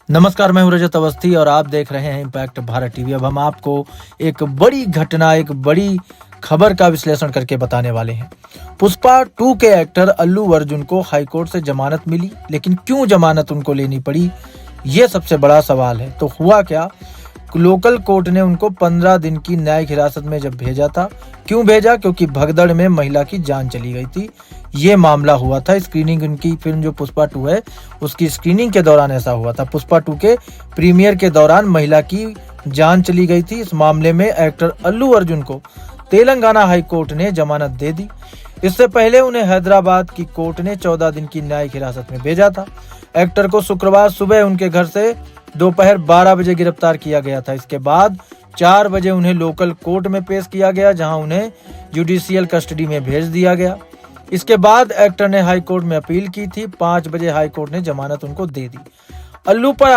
नमस्कार, मैं हूं रजत अवस्थी और आप देख रहे हैं इम्पैक्ट भारत टीवी। अब हम आपको एक बड़ी घटना, एक बड़ी खबर का विश्लेषण करके बताने वाले हैं। पुष्पा 2 के एक्टर अल्लू अर्जुन को हाईकोर्ट से जमानत मिली, लेकिन क्यों जमानत उनको लेनी पड़ी, ये सबसे बड़ा सवाल है। तो हुआ क्या, लोकल कोर्ट ने उनको 15 दिन की न्यायिक हिरासत में जब भेजा था। क्यों भेजा? क्योंकि भगदड़ में महिला की जान चली गई थी। ये मामला हुआ था स्क्रीनिंग, उनकी फिल्म जो पुष्पा 2 है उसकी स्क्रीनिंग के दौरान ऐसा हुआ था। पुष्पा 2 के प्रीमियर के दौरान महिला की जान चली गई थी। इस मामले में एक्टर अल्लू अर्जुन को तेलंगाना हाई कोर्ट ने जमानत दे दी। इससे पहले उन्हें हैदराबाद की कोर्ट ने 14 दिन की न्यायिक हिरासत में भेजा था। एक्टर को शुक्रवार सुबह उनके घर से दोपहर 12 बजे गिरफ्तार किया गया था। इसके बाद 4 बजे उन्हें लोकल कोर्ट में पेश किया गया, जहां उन्हें जुडिशियल कस्टडी में भेज दिया गया। इसके बाद एक्टर ने हाई कोर्ट में अपील की थी। 5 बजे हाई कोर्ट ने जमानत उनको दे दी। अल्लू पर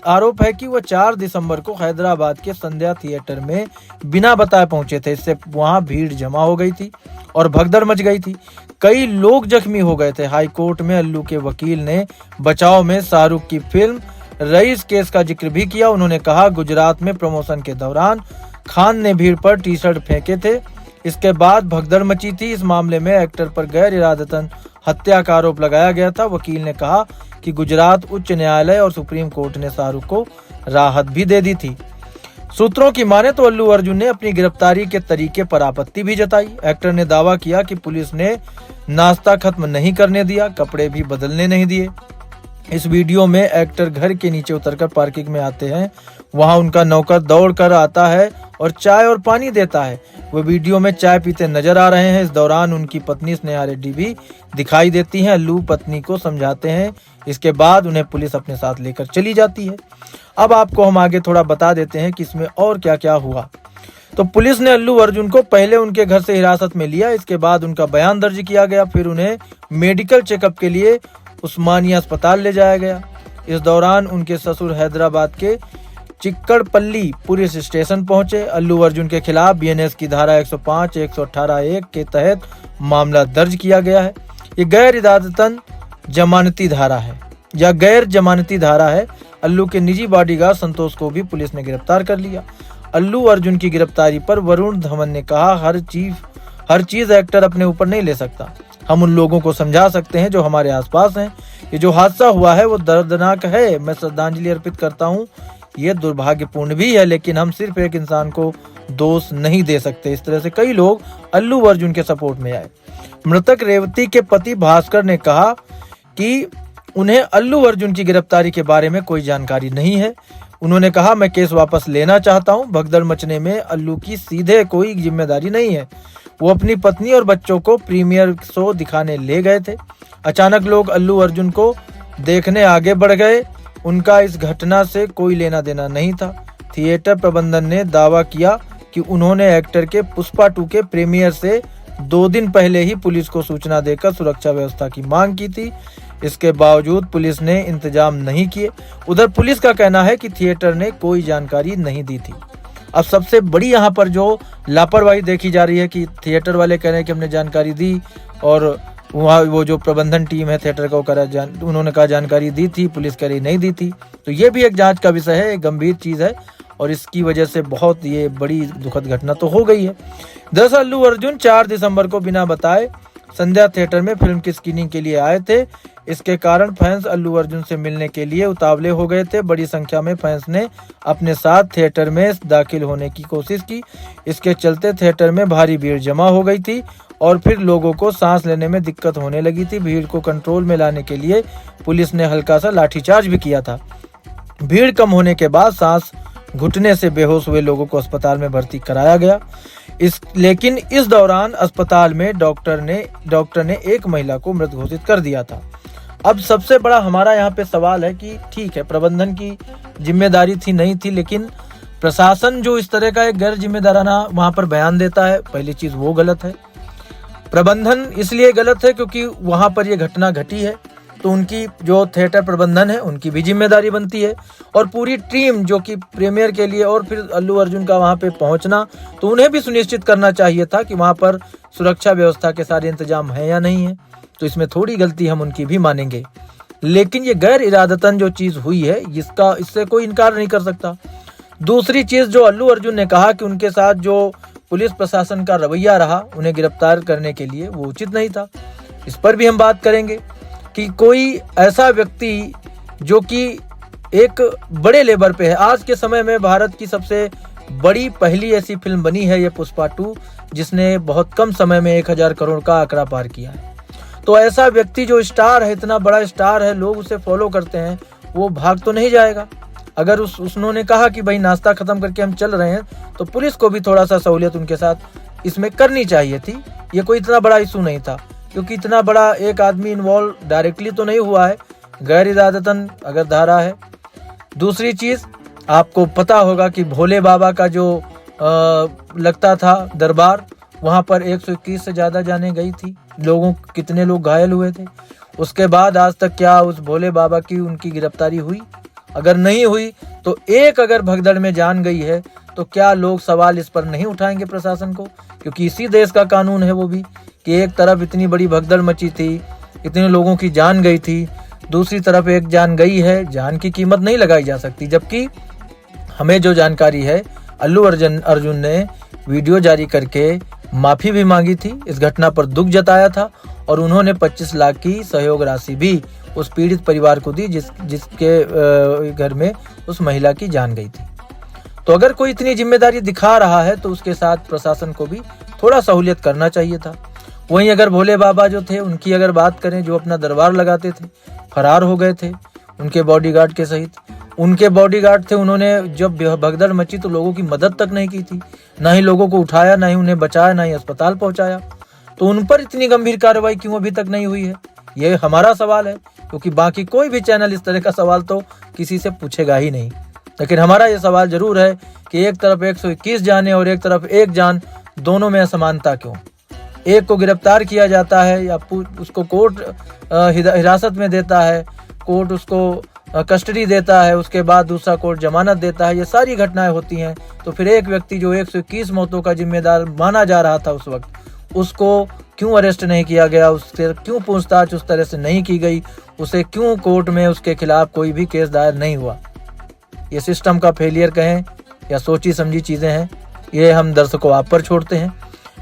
आरोप है कि वह 4 दिसंबर को हैदराबाद के संध्या थिएटर में बिना बताए पहुंचे थे। इससे वहां भीड़ जमा हो गई थी और भगदड़ मच गई थी। कई लोग जख्मी हो गए थे। हाई कोर्ट में अल्लू के वकील ने बचाव में शाहरुख की फिल्म रईस केस का जिक्र भी किया। उन्होंने कहा, गुजरात में प्रमोशन के दौरान खान ने भीड़ पर टी शर्ट फेंके थे। इसके बाद भगदड़ मची थी। इस मामले में एक्टर पर गैर इरादतन हत्या का आरोप लगाया गया था। वकील ने कहा कि गुजरात उच्च न्यायालय और सुप्रीम कोर्ट ने शाहरुख को राहत भी दे दी थी। सूत्रों की माने तो अल्लू अर्जुन ने अपनी गिरफ्तारी के तरीके पर आपत्ति भी जताई। एक्टर ने दावा किया कि पुलिस ने नाश्ता खत्म नहीं करने दिया, कपड़े भी बदलने नहीं दिए। इस वीडियो में एक्टर घर के नीचे उतरकर पार्किंग में आते हैं। वहां उनका नौकर दौड़ कर आता है और चाय और पानी देता है। वो वीडियो में चाय पीते नजर आ रहे हैं। इस दौरान उनकी पत्नी स्नेहा रेड्डी भी दिखाई देती हैं। अल्लू पत्नी को समझाते हैं। इसके बाद उन्हें पुलिस अपने साथ लेकर चली जाती है। अब आपको हम आगे थोड़ा बता देते हैं कि इसमें और क्या क्या हुआ। तो पुलिस ने अल्लू अर्जुन को पहले उनके घर से हिरासत में लिया। इसके बाद उनका बयान दर्ज किया गया। फिर उन्हें मेडिकल चेकअप के लिए उस्मानिया अस्पताल ले जाया गया। इस दौरान उनके ससुर हैदराबाद के चिक्कड़पल्ली पुलिस स्टेशन पहुंचे। अल्लू अर्जुन के खिलाफ बीएनएस की धारा 105, 118(1) के तहत मामला दर्ज किया गया है। ये गैर जमानती धारा है। अल्लू के निजी बॉडीगार्ड संतोष को भी पुलिस ने गिरफ्तार कर लिया। अल्लू अर्जुन की गिरफ्तारी पर वरुण धवन ने कहा, हर चीज एक्टर अपने ऊपर नहीं ले सकता। हम उन लोगों को समझा सकते हैं जो हमारे आसपास हैं। ये जो हादसा हुआ है वो दर्दनाक है। मैं श्रद्धांजलि अर्पित करता हूँ। ये दुर्भाग्यपूर्ण भी है, लेकिन हम सिर्फ एक इंसान को दोष नहीं दे सकते। इस तरह से कई लोग अल्लू अर्जुन के सपोर्ट में आए। मृतक रेवती के पति भास्कर ने कहा कि उन्हें अल्लू अर्जुन की गिरफ्तारी के बारे में कोई जानकारी नहीं है। उन्होंने कहा, मैं केस वापस लेना चाहता हूं। भगदड़ मचने में अल्लू की सीधे कोई जिम्मेदारी नहीं है। वो अपनी पत्नी और बच्चों को प्रीमियर शो दिखाने ले गए थे। अचानक लोग अल्लू अर्जुन को देखने आगे बढ़ गए। उनका इस घटना से कोई लेना देना नहीं था। थिएटर प्रबंधन ने दावा किया कि उन्होंने एक्टर के पुष्पा 2 के प्रीमियर से 2 दिन पहले ही पुलिस को सूचना देकर सुरक्षा व्यवस्था की मांग की थी। इसके बावजूद पुलिस ने इंतजाम नहीं किए। उधर पुलिस का कहना है कि थिएटर ने कोई जानकारी नहीं दी थी। अब सबसे बड़ी यहाँ पर जो लापरवाही देखी जा रही है कि थिएटर वाले कह रहे हैं कि हमने जानकारी दी, और वहाँ वो जो प्रबंधन टीम है थिएटर का उन्होंने कहा जानकारी दी थी, पुलिस कह रही नहीं दी थी। तो ये भी एक जांच का विषय है, एक गंभीर चीज है, और इसकी वजह से बहुत ये बड़ी दुखद घटना तो हो गई है। दरअसल अल्लू अर्जुन 4 दिसंबर को बिना बताए संध्या थिएटर में फिल्म की स्क्रीनिंग के लिए आए थे। इसके कारण फैंस अल्लू अर्जुन से मिलने के लिए उतावले हो गए थे। बड़ी संख्या में फैंस ने अपने साथ थिएटर में दाखिल होने की कोशिश की। इसके चलते थिएटर में भारी भीड़ जमा हो गई थी और फिर लोगों को सांस लेने में दिक्कत होने लगी थी। भीड़ को कंट्रोल में लाने के लिए पुलिस ने हल्का सा लाठीचार्ज भी किया था। भीड़ कम होने के बाद सांस घुटने से बेहोश हुए लोगों को अस्पताल में भर्ती कराया गया। लेकिन इस दौरान अस्पताल में डॉक्टर ने एक महिला को मृत घोषित कर दिया था। अब सबसे बड़ा हमारा यहाँ पे सवाल है कि ठीक है, प्रबंधन की जिम्मेदारी थी नहीं थी, लेकिन प्रशासन जो इस तरह का एक गैर जिम्मेदाराना वहां पर बयान देता है, पहली चीज वो गलत है। प्रबंधन इसलिए गलत है क्योंकि वहां पर ये घटना घटी है, तो उनकी जो थिएटर प्रबंधन है उनकी भी जिम्मेदारी बनती है, और पूरी टीम जो कि प्रीमियर के लिए और फिर अल्लू अर्जुन का वहां पे पहुंचना, तो उन्हें भी सुनिश्चित करना चाहिए था कि वहां पर सुरक्षा व्यवस्था के सारे इंतजाम है या नहीं है। तो इसमें थोड़ी गलती हम उनकी भी मानेंगे। लेकिन ये गैर इरादतन जो चीज हुई है इससे कोई इनकार नहीं कर सकता। दूसरी चीज जो अल्लू अर्जुन ने कहा कि उनके साथ जो पुलिस प्रशासन का रवैया रहा उन्हें गिरफ्तार करने के लिए, वो उचित नहीं था। इस पर भी हम बात करेंगे कि कोई ऐसा व्यक्ति जो कि एक बड़े लेवल पे है, आज के समय में भारत की सबसे बड़ी पहली ऐसी फिल्म बनी है ये पुष्पा 2, जिसने बहुत कम समय में 1000 करोड़ का आंकड़ा पार किया है। तो ऐसा व्यक्ति जो स्टार है, इतना बड़ा स्टार है, लोग उसे फॉलो करते हैं, वो भाग तो नहीं जाएगा। अगर उन्होंने कहा कि भाई नाश्ता खत्म करके हम चल रहे हैं, तो पुलिस को भी थोड़ा सा सहूलियत उनके साथ इसमें करनी चाहिए थी। ये कोई इतना बड़ा इशू नहीं था, क्योंकि इतना बड़ा एक आदमी इन्वॉल्व डायरेक्टली तो नहीं हुआ है, गैर इरादतन अगर धारा है। दूसरी चीज, आपको पता होगा कि भोले बाबा का जो लगता था दरबार, वहां पर 121 से ज्यादा जाने गई थी, कितने लोग घायल हुए थे। उसके बाद आज तक क्या उस भोले बाबा की उनकी गिरफ्तारी हुई? अगर नहीं हुई तो अगर भगदड़ में जान गई है तो क्या लोग सवाल इस पर नहीं उठाएंगे प्रशासन को? क्योंकि इसी देश का कानून है वो भी, कि एक तरफ इतनी बड़ी भगदड़ मची थी, इतने लोगों की जान गई थी, दूसरी तरफ एक जान गई है, जान की कीमत नहीं लगाई जा सकती। जबकि हमें जो जानकारी है, अल्लू अर्जुन ने वीडियो जारी करके माफी भी मांगी थी, इस घटना पर दुख जताया था और उन्होंने 25 लाख की सहयोग राशि भी उस पीड़ित परिवार को दी जिसके घर में उस महिला की जान गई थी। तो अगर कोई इतनी जिम्मेदारी दिखा रहा है तो उसके साथ प्रशासन को भी थोड़ा सहूलियत करना चाहिए था। वहीं अगर भोले बाबा जो थे उनकी अगर बात करें, जो अपना दरबार लगाते थे, फरार हो गए थे उनके बॉडीगार्ड के सहित। उनके बॉडीगार्ड थे, उन्होंने जब भगदड़ मची तो लोगों की मदद तक नहीं की थी, ना ही लोगों को उठाया, ना ही उन्हें बचाया, ना ही अस्पताल पहुंचाया। तो उन पर इतनी गंभीर कार्रवाई क्यों अभी तक नहीं हुई है, ये हमारा सवाल है। क्योंकि बाकी कोई भी चैनल इस तरह का सवाल तो किसी से पूछेगा ही नहीं, लेकिन हमारा ये सवाल जरूर है कि एक तरफ 121 जाने और एक तरफ एक जान, दोनों में असमानता क्यों? एक को गिरफ्तार किया जाता है या उसको कोर्ट हिरासत में देता है, कोर्ट उसको कस्टडी देता है, उसके बाद दूसरा कोर्ट जमानत देता है, ये सारी घटनाएं होती हैं। तो फिर एक व्यक्ति जो 121 मौतों का जिम्मेदार माना जा रहा था उस वक्त, उसको क्यों अरेस्ट नहीं किया गया, उससे क्यों पूछताछ उस तरह से नहीं की गई, उसे क्यों कोर्ट में उसके खिलाफ कोई भी केस दायर नहीं हुआ? ये सिस्टम का फेलियर कहें या सोची समझी चीजें हैं, ये हम दर्शकों आप पर छोड़ते हैं।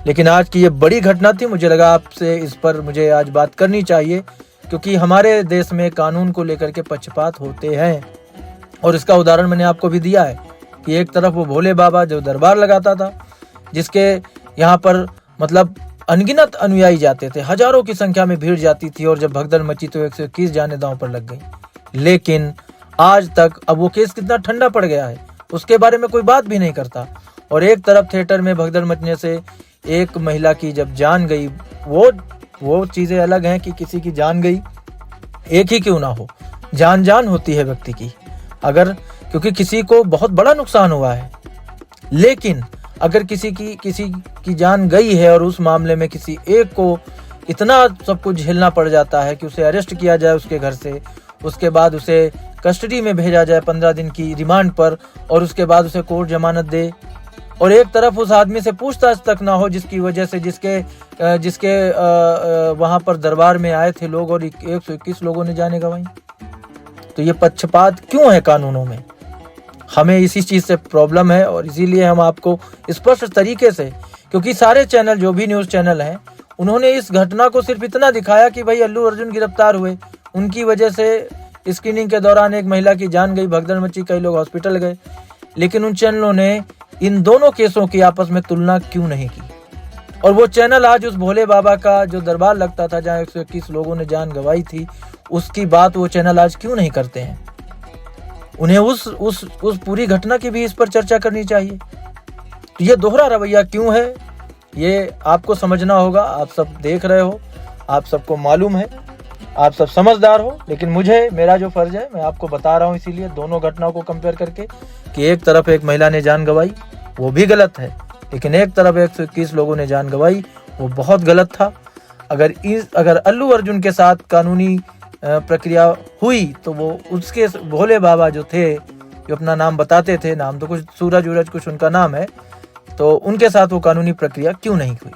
लेकिन आज की ये बड़ी घटना थी, मुझे लगा आपसे इस पर मुझे आज बात करनी चाहिए, क्योंकि हमारे देश में कानून को लेकर के पक्षपात होते हैं। और इसका उदाहरण मैंने आपको भी दिया है कि एक तरफ वो भोले बाबा जो दरबार लगाता था, जिसके यहाँ पर मतलब अनगिनत अनुयायी जाते थे, हजारों की संख्या में भीड़ जाती थी, और जब भगदड़ मची तो 121 जाने दांव पर लग गई। लेकिन आज तक अब वो केस कितना ठंडा पड़ गया है, उसके बारे में कोई बात भी नहीं करता। और एक तरफ थिएटर में भगदड़ मचने से एक महिला की जब जान गई, वो चीजें अलग हैं कि किसी की जान गई, एक ही क्यों ना हो, जान होती है व्यक्ति की, अगर क्योंकि किसी को बहुत बड़ा नुकसान हुआ है। लेकिन अगर किसी की जान गई है और उस मामले में किसी एक को इतना सब कुछ झेलना पड़ जाता है कि उसे अरेस्ट किया जाए उसके घर से, उसके बाद उसे कस्टडी में भेजा जाए 15 दिन की रिमांड पर, और उसके बाद उसे कोर्ट जमानत दे, और एक तरफ उस आदमी से पूछताछ तक ना हो जिसकी वजह से जिसके वहां पर दरबार में आए थे लोग और 121 लोगों ने जाने गंवाई। तो ये पक्षपात क्यों है कानूनों में? हमें इसी चीज से प्रॉब्लम है, और इसीलिए हम आपको स्पष्ट तरीके से, क्योंकि सारे चैनल जो भी न्यूज चैनल हैं, उन्होंने इस घटना को सिर्फ इतना दिखाया कि भाई अल्लू अर्जुन गिरफ्तार हुए, उनकी वजह से स्क्रीनिंग के दौरान एक महिला की जान गई, भगदड़ मची, कई लोग हॉस्पिटल गए। लेकिन उन चैनलों ने इन दोनों केसों की आपस में तुलना क्यों नहीं की? और वो चैनल आज उस भोले बाबा का जो दरबार लगता था जहाँ 121 लोगों ने जान गंवाई थी, उसकी बात वो चैनल आज क्यों नहीं करते हैं? उन्हें उस पूरी घटना की भी इस पर चर्चा करनी चाहिए। तो ये दोहरा रवैया क्यों है, ये आपको समझना होगा। आप सब देख रहे हो, आप सबको मालूम है, आप सब समझदार हो, लेकिन मेरा जो फर्ज है मैं आपको बता रहा हूँ, इसीलिए दोनों घटनाओं को कंपेयर करके कि एक तरफ एक महिला ने जान गंवाई, वो भी गलत है, लेकिन एक तरफ 121 लोगों ने जान गंवाई, वो बहुत गलत था। अगर अल्लू अर्जुन के साथ कानूनी प्रक्रिया हुई तो वो उसके भोले बाबा जो थे, जो अपना नाम बताते थे, नाम तो कुछ सूरज कुछ उनका नाम है, तो उनके साथ वो कानूनी प्रक्रिया क्यों नहीं हुई?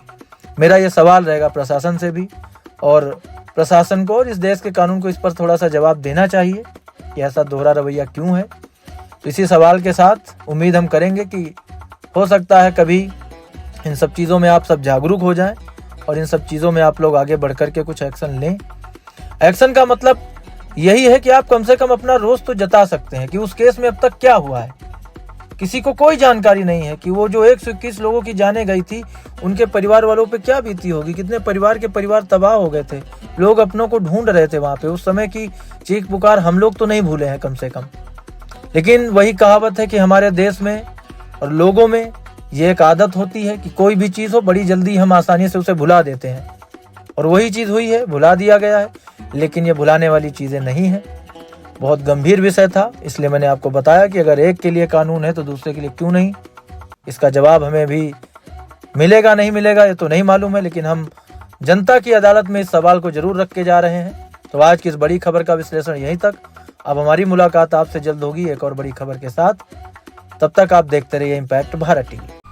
मेरा ये सवाल रहेगा प्रशासन से भी और प्रशासन को और इस देश के कानून को इस पर थोड़ा सा जवाब देना चाहिए कि ऐसा दोहरा रवैया क्यों है। तो इसी सवाल के साथ उम्मीद हम करेंगे कि हो सकता है कभी इन सब चीज़ों में आप सब जागरूक हो जाएं और इन सब चीज़ों में आप लोग आगे बढ़ कर के कुछ एक्शन लें। एक्शन का मतलब यही है कि आप कम से कम अपना रोष तो जता सकते हैं कि उस केस में अब तक क्या हुआ है। किसी को कोई जानकारी नहीं है कि वो जो 121 लोगों की जानें गई थी उनके परिवार वालों पे क्या बीती होगी, कितने परिवार तबाह हो गए थे, लोग अपनों को ढूंढ रहे थे वहाँ पे। उस समय की चीख पुकार हम लोग तो नहीं भूले हैं कम से कम। लेकिन वही कहावत है कि हमारे देश में और लोगों में ये एक आदत होती है कि कोई भी चीज़ हो बड़ी जल्दी हम आसानी से उसे भुला देते हैं, और वही चीज़ हुई है, भुला दिया गया है। लेकिन ये भुलाने वाली चीज़ें नहीं हैं। बहुत गंभीर विषय था, इसलिए मैंने आपको बताया कि अगर एक के लिए कानून है तो दूसरे के लिए क्यों नहीं। इसका जवाब हमें भी मिलेगा नहीं मिलेगा ये तो नहीं मालूम है, लेकिन हम जनता की अदालत में इस सवाल को जरूर रख के जा रहे हैं। तो आज की इस बड़ी खबर का विश्लेषण यहीं तक। अब हमारी मुलाकात आपसे जल्द होगी एक और बड़ी खबर के साथ। तब तक आप देखते रहिए इम्पैक्ट भारत टीवी।